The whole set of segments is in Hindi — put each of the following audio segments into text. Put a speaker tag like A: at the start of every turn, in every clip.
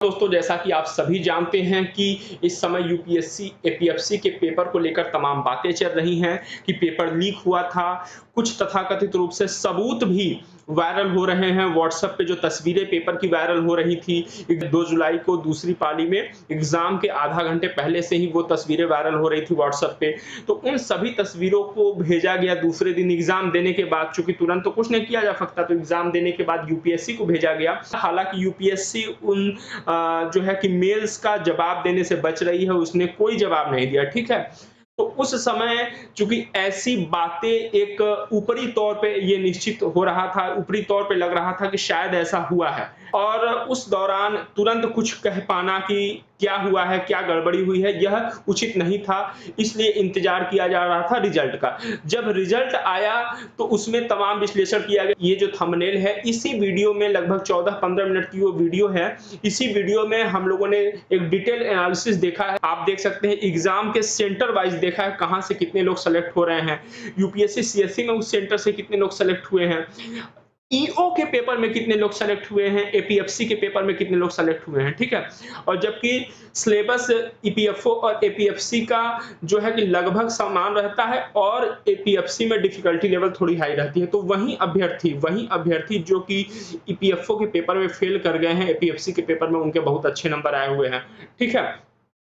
A: दोस्तों, जैसा कि आप सभी जानते हैं कि इस समय यूपीएससी, एपीएफसी के पेपर को लेकर तमाम बातें चल रही हैं कि पेपर लीक हुआ था। कुछ तथाकथित रूप से सबूत भी वायरल हो रहे हैं। व्हाट्सएप पे जो तस्वीरें पेपर की वायरल हो रही थी, 2 जुलाई को दूसरी पाली में एग्ज़ाम के आधा घंटे पहले से ही वो तस्वीरें वायरल हो रही थी व्हाट्सएप पे। तो उन सभी तस्वीरों को भेजा गया दूसरे दिन एग्ज़ाम देने के बाद, चूँकि तुरंत तो कुछ नहीं किया जा सकता, तो एग्ज़ाम देने के बाद यूपीएससी को भेजा गया। हालाँकि यूपीएससी उन जो है कि मेल्स का जवाब देने से बच रही है, उसने कोई जवाब नहीं दिया, ठीक है? तो उस समय चूँकि ऐसी बातें एक ऊपरी तौर पे ये निश्चित हो रहा था, ऊपरी तौर पे लग रहा था कि शायद ऐसा हुआ है और उस दौरान तुरंत कुछ कह पाना कि क्या हुआ है, क्या गड़बड़ी हुई है, यह उचित नहीं था, इसलिए इंतज़ार किया जा रहा था रिज़ल्ट का। जब रिज़ल्ट आया तो उसमें तमाम विश्लेषण किया गया। ये जो थंबनेल है, इसी वीडियो में लगभग 14-15 मिनट की वो वीडियो है। इसी वीडियो में हम लोगों ने एक डिटेल एनालिसिस देखा है। आप देख सकते हैं एग्ज़ाम के सेंटर वाइज़ देखा है, कहाँ से कितने लोग सेलेक्ट हो रहे हैं। यूपीएससी, सीएसई में उस सेंटर से कितने लोग सेलेक्ट हुए हैं। ईओ के पेपर में कितने लोग सेलेक्ट हुए हैं, एपीएफसी के पेपर में कितने लोग सेलेक्ट हुए हैं, ठीक है? और जबकि सिलेबस ईपीएफओ और एपीएफसी का जो है कि लगभग समान रहता है और एपीएफसी में डिफिकल्टी लेवल थोड़ी हाई रहती है। तो वही अभ्यर्थी जो कि ईपीएफओ के पेपर में फेल कर गए हैं, एपीएफसी के पेपर में उनके बहुत अच्छे नंबर आए हुए हैं, ठीक है?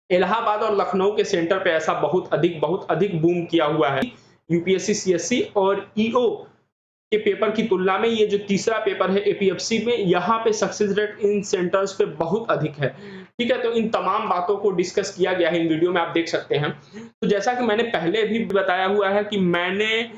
A: इलाहाबाद और लखनऊ के सेंटर पे ऐसा बहुत अधिक बूम किया हुआ है। यूपीएससी, सीएसई और ईओ के पेपर की तुलना में ये जो तीसरा पेपर है एपीएफसी में, यहाँ पे सक्सेस रेट इन सेंटर्स पे बहुत अधिक है। ठीक है, तो इन तमाम बातों को डिस्कस किया गया है इन वीडियो में, आप देख सकते हैं। तो जैसा कि मैंने पहले भी बताया हुआ है कि मैंने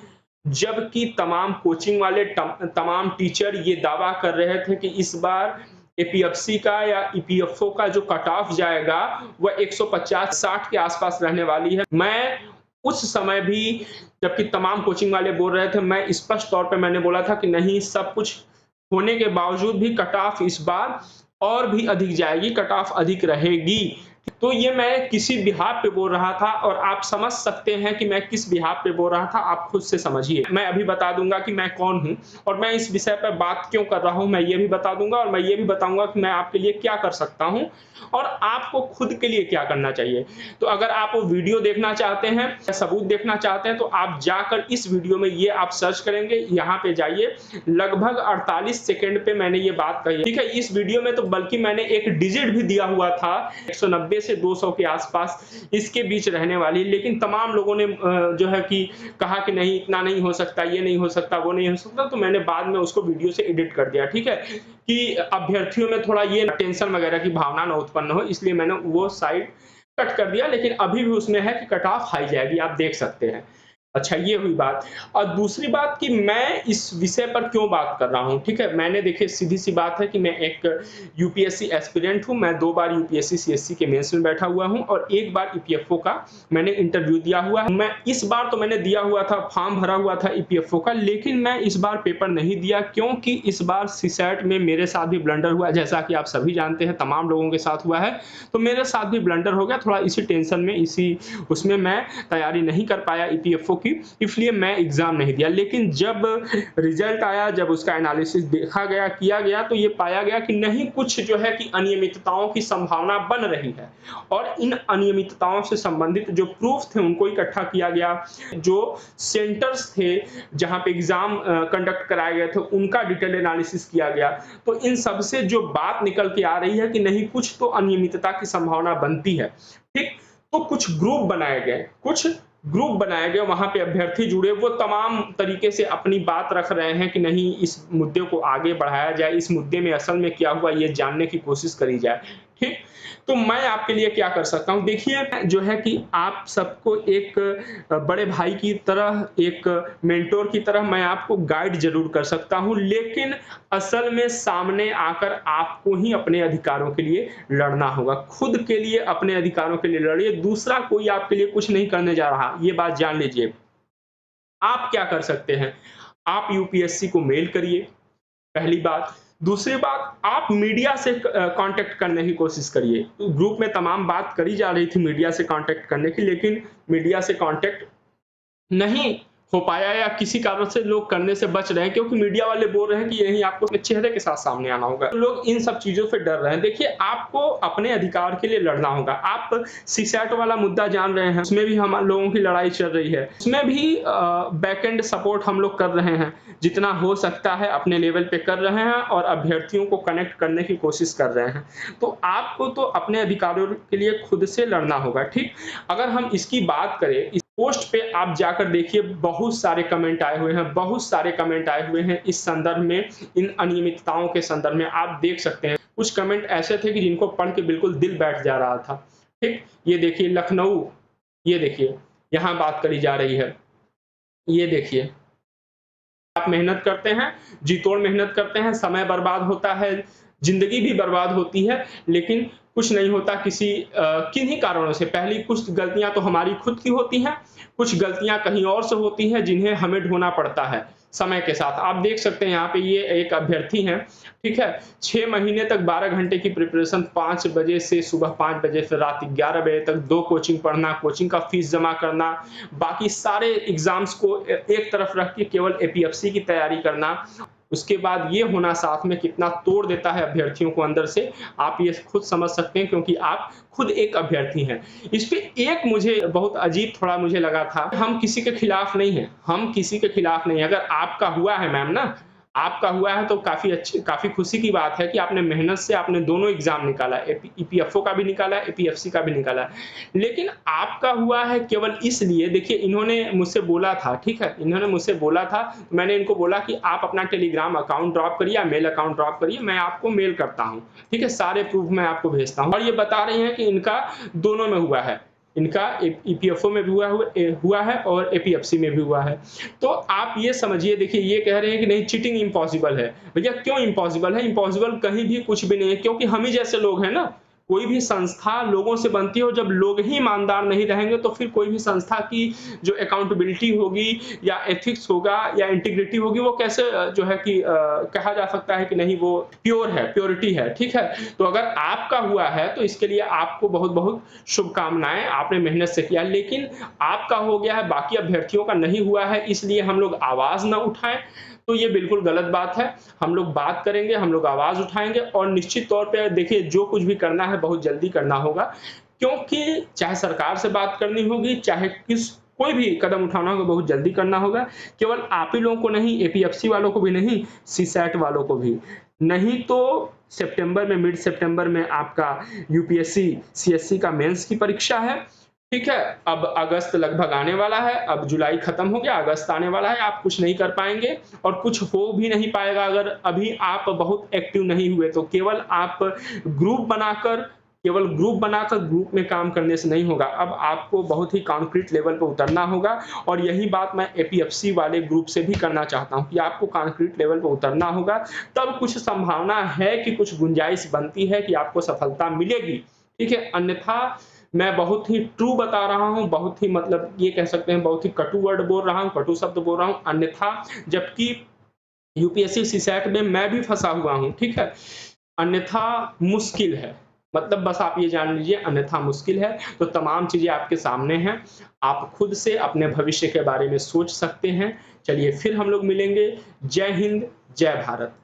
A: जबकि तमाम कोचिंग वाले तमाम टीचर ये दावा कर रहे थे कि इस बार एपीएफसी का या ईपीएफओ का जो कट ऑफ जाएगा वह 150-60 के आसपास रहने वाली है। मैं उस समय भी, जबकि तमाम कोचिंग वाले बोल रहे थे, मैं स्पष्ट तौर पे मैंने बोला था कि नहीं, सब कुछ होने के बावजूद भी कट ऑफ इस बार और भी अधिक जाएगी, कट ऑफ अधिक रहेगी। तो ये मैं किसी बिहाफ पे बोल रहा था और आप समझ सकते हैं कि मैं किस बिहाफ पे बोल रहा था, आप खुद से समझिए। मैं अभी बता दूँगा कि मैं कौन हूँ और मैं इस विषय पर बात क्यों कर रहा हूँ, मैं ये भी बता दूँगा और मैं ये भी बताऊँगा कि मैं आपके लिए क्या कर सकता हूँ और आपको खुद के लिए क्या करना चाहिए। तो अगर आप वो वीडियो देखना चाहते हैं या सबूत देखना चाहते हैं, तो आप जाकर इस वीडियो में ये आप सर्च करेंगे, यहाँ पे जाइए, लगभग 48 सेकंड पे मैंने ये बात कही है, ठीक है? इस वीडियो में तो बल्कि मैंने एक डिजिट भी दिया हुआ था, 190 से 200 के आसपास इसके बीच रहने वाली, लेकिन तमाम लोगों ने जो है कि कहा कि नहीं, इतना नहीं हो सकता, ये नहीं हो सकता, वो नहीं हो सकता, तो मैंने बाद में उसको वीडियो से एडिट कर दिया, ठीक है? कि अभ्यर्थियों में थोड़ा ये टेंशन वगैरह की भावना ना उत्पन्न हो, इसलिए मैंने वो साइड कट कर दिया, लेकिन अभी भी उसमें है कि कट ऑफ हाई जाएगी, आप देख सकते हैं। अच्छा, ये हुई बात। और दूसरी बात कि मैं इस विषय पर क्यों बात कर रहा हूँ, ठीक है? मैंने, देखिए, सीधी-सी बात है कि मैं एक यूपीएससी एस्पिरेंट हूँ, मैं 2 बार यूपीएससी, सीएससी के मेंस में बैठा हुआ हूँ और 1 बार ईपीएफओ का मैंने इंटरव्यू दिया हुआ है। मैं इस बार तो मैंने दिया हुआ था, फॉर्म भरा हुआ था ईपीएफओ का, लेकिन मैं इस बार पेपर नहीं दिया क्योंकि इस बार सीसैट में मेरे साथ भी ब्लंडर हुआ, जैसा कि आप सभी जानते हैं, तमाम लोगों के साथ हुआ है। तो मेरे साथ भी ब्लंडर हो गया, थोड़ा इसी टेंशन में, इसी उसमें मैं तैयारी नहीं कर पाया ईपीएफओ की, इसलिए मैं एग्ज़ाम नहीं दिया। लेकिन जब रिज़ल्ट आया, जब उसका एनालिसिस देखा गया, किया गया, तो ये पाया गया कि नहीं, कुछ जो है कि अनियमितताओं की संभावना बन रही है और इन अनियमितताओं से संबंधित जो प्रूफ थे उनको इकट्ठा किया गया। जो सेंटर्स थे जहाँ पे एग्ज़ाम कंडक्ट कराए गए थे, उनका डिटेल एनालिसिस किया गया। तो इन सब से जो बात निकल के आ रही है कि नहीं, कुछ तो अनियमितता की संभावना बनती है, ठीक? तो कुछ ग्रुप बनाए गए, वहाँ पे अभ्यर्थी जुड़े, वो तमाम तरीके से अपनी बात रख रहे हैं कि नहीं, इस मुद्दे को आगे बढ़ाया जाए, इस मुद्दे में असल में क्या हुआ ये जानने की कोशिश करी जाए, ठीक? तो मैं आपके लिए क्या कर सकता हूँ? देखिए, जो है कि आप सबको एक बड़े भाई की तरह, एक मेंटर की तरह मैं आपको गाइड ज़रूर कर सकता हूँ, लेकिन असल में सामने आकर आपको ही अपने अधिकारों के लिए लड़ना होगा। खुद के लिए, अपने अधिकारों के लिए लड़िए, दूसरा कोई आपके लिए कुछ नहीं करने जा रहा, ये बात जान लीजिए। आप क्या कर सकते हैं? आप यूपीएससी को मेल करिए, पहली बात। दूसरी बात, आप मीडिया से कॉन्टैक्ट करने की कोशिश करिए। ग्रुप में तमाम बात करी जा रही थी मीडिया से कॉन्टैक्ट करने की, लेकिन मीडिया से कॉन्टैक्ट नहीं हो पाया या किसी कारण से लोग करने से बच रहे हैं क्योंकि मीडिया वाले बोल रहे हैं कि यही आपको अपने चेहरे के साथ सामने आना होगा। तो लोग इन सब चीज़ों से डर रहे हैं। देखिए, आपको अपने अधिकार के लिए लड़ना होगा। आप सीसैट वाला मुद्दा जान रहे हैं, उसमें भी हम लोगों की लड़ाई चल रही है। उसमें भी बैक एंड सपोर्ट हम लोग कर रहे हैं। जितना हो सकता है अपने लेवल पे कर रहे हैं और अभ्यर्थियों को कनेक्ट करने की कोशिश कर रहे हैं। तो आपको तो अपने अधिकारों के लिए खुद से लड़ना होगा, ठीक? अगर हम इसकी बात करें, इस पोस्ट पे आप जाकर देखिए, बहुत सारे कमेंट आए हुए हैं, बहुत सारे कमेंट आए हुए हैं इस संदर्भ में, इन अनियमितताओं के संदर्भ में। आप देख सकते हैं कुछ कमेंट ऐसे थे कि जिनको पढ़ के बिल्कुल दिल बैठ जा रहा था, ठीक? ये देखिए लखनऊ, ये देखिए यहाँ बात करी जा रही है। ये देखिए, आप मेहनत करते हैं, जी तोड़ मेहनत करते हैं, समय बर्बाद होता है, ज़िंदगी भी बर्बाद होती है, लेकिन कुछ नहीं होता किन्हीं कारणों से। पहली कुछ गलतियाँ तो हमारी खुद की होती हैं, कुछ गलतियाँ कहीं और से होती हैं जिन्हें हमें ढोना पड़ता है समय के साथ। आप देख सकते हैं यहाँ पे ये एक अभ्यर्थी हैं, ठीक है? 6 महीने तक 12 घंटे की प्रिपरेशन, 5 बजे से सुबह 5 बजे से रात 11 बजे तक 2 कोचिंग पढ़ना, कोचिंग का फीस जमा करना, बाकी सारे एग्ज़ाम्स को एक तरफ रख के केवल एपीएफसी की तैयारी करना। उसके बाद ये होना साथ में कितना तोड़ देता है अभ्यर्थियों को अंदर से, आप ये खुद समझ सकते हैं क्योंकि आप खुद एक अभ्यर्थी हैं। इस पे एक मुझे बहुत अजीब थोड़ा मुझे लगा था, हम किसी के खिलाफ नहीं हैं, हम किसी के खिलाफ नहीं हैं। अगर आपका हुआ है मैम ना, आपका हुआ है तो काफ़ी खुशी की बात है कि आपने मेहनत से आपने दोनों एग्ज़ाम निकाला, ईपीएफओ का भी निकाला है, एपीएफसी का भी निकाला है। लेकिन आपका हुआ है केवल इसलिए, देखिए इन्होंने मुझसे बोला था, ठीक है? इन्होंने मुझसे बोला था, मैंने इनको बोला कि आप अपना टेलीग्राम अकाउंट ड्रॉप करिए या मेल अकाउंट ड्रॉप करिए, मैं आपको मेल करता हूँ, ठीक है? सारे प्रूफ मैं आपको भेजता हूँ। और ये बता रही हैं कि इनका दोनों में हुआ है। इनका ईपीएफओ में भी हुआ है और एपीएफसी में भी हुआ है। तो आप ये समझिए, देखिए ये कह रहे हैं कि नहीं चीटिंग इम्पॉसिबल है। भैया क्यों इम्पॉसिबल है? इम्पॉसिबल कहीं भी कुछ भी नहीं है, क्योंकि हम ही जैसे लोग हैं ना। कोई भी संस्था लोगों से बनती है और जब लोग ही ईमानदार नहीं रहेंगे तो फिर कोई भी संस्था की जो अकाउंटेबिलिटी होगी या एथिक्स होगा या इंटीग्रिटी होगी, वो कैसे जो है कि कहा जा सकता है कि नहीं वो प्योर है, प्योरिटी है, ठीक है? तो अगर आपका हुआ है तो इसके लिए आपको बहुत-बहुत शुभकामनाएँ, आपने मेहनत से किया। लेकिन आपका हो गया है, बाकी अभ्यर्थियों का नहीं हुआ है, इसलिए हम लोग आवाज़ ना उठाएँ, तो ये बिल्कुल गलत बात है। हम लोग बात करेंगे, हम लोग आवाज़ उठाएँगे और निश्चित तौर पे देखिए जो कुछ भी करना है बहुत जल्दी करना होगा, क्योंकि चाहे सरकार से बात करनी होगी, चाहे कोई भी कदम उठाना होगा बहुत जल्दी करना होगा। केवल आप ही लोगों को नहीं, एपीएफसी वालों को भी नहीं, सीसैट वालों को भी। नहीं तो सितंबर में, मिड सितंबर में आपका यूपीएससी, सीएससी का मेंस की परीक्षा है, ठीक है? अब अगस्त लगभग आने वाला है, अब जुलाई खत्म हो गया, अगस्त आने वाला है, आप कुछ नहीं कर पाएँगे और कुछ हो भी नहीं पाएगा अगर अभी आप बहुत एक्टिव नहीं हुए तो। केवल ग्रुप बनाकर ग्रुप में काम करने से नहीं होगा। अब आपको बहुत ही कॉन्क्रीट लेवल पे उतरना होगा और यही बात मैं एपीएफसी वाले ग्रुप से भी करना चाहता हूँ कि आपको कॉन्क्रीट लेवल पे उतरना होगा, तब कुछ संभावना है कि कुछ गुंजाइश बनती है कि आपको सफलता मिलेगी, ठीक है? अन्यथा मैं बहुत ही ट्रू बता रहा हूँ, बहुत ही मतलब ये कह सकते हैं बहुत ही कटु वर्ड बोल रहा हूँ, कटु शब्द बोल रहा हूँ, अन्यथा जबकि यूपीएससी सीसैट में मैं भी फँसा हुआ हूँ, ठीक है? अन्यथा मुश्किल है, मतलब बस आप ये जान लीजिए अन्यथा मुश्किल है, तो तमाम चीज़ें आपके सामने हैं, आप खुद से अपने भविष्य के बारे में सोच सकते हैं। चलिए फिर हम लोग मिलेंगे, जय हिंद, जय भारत।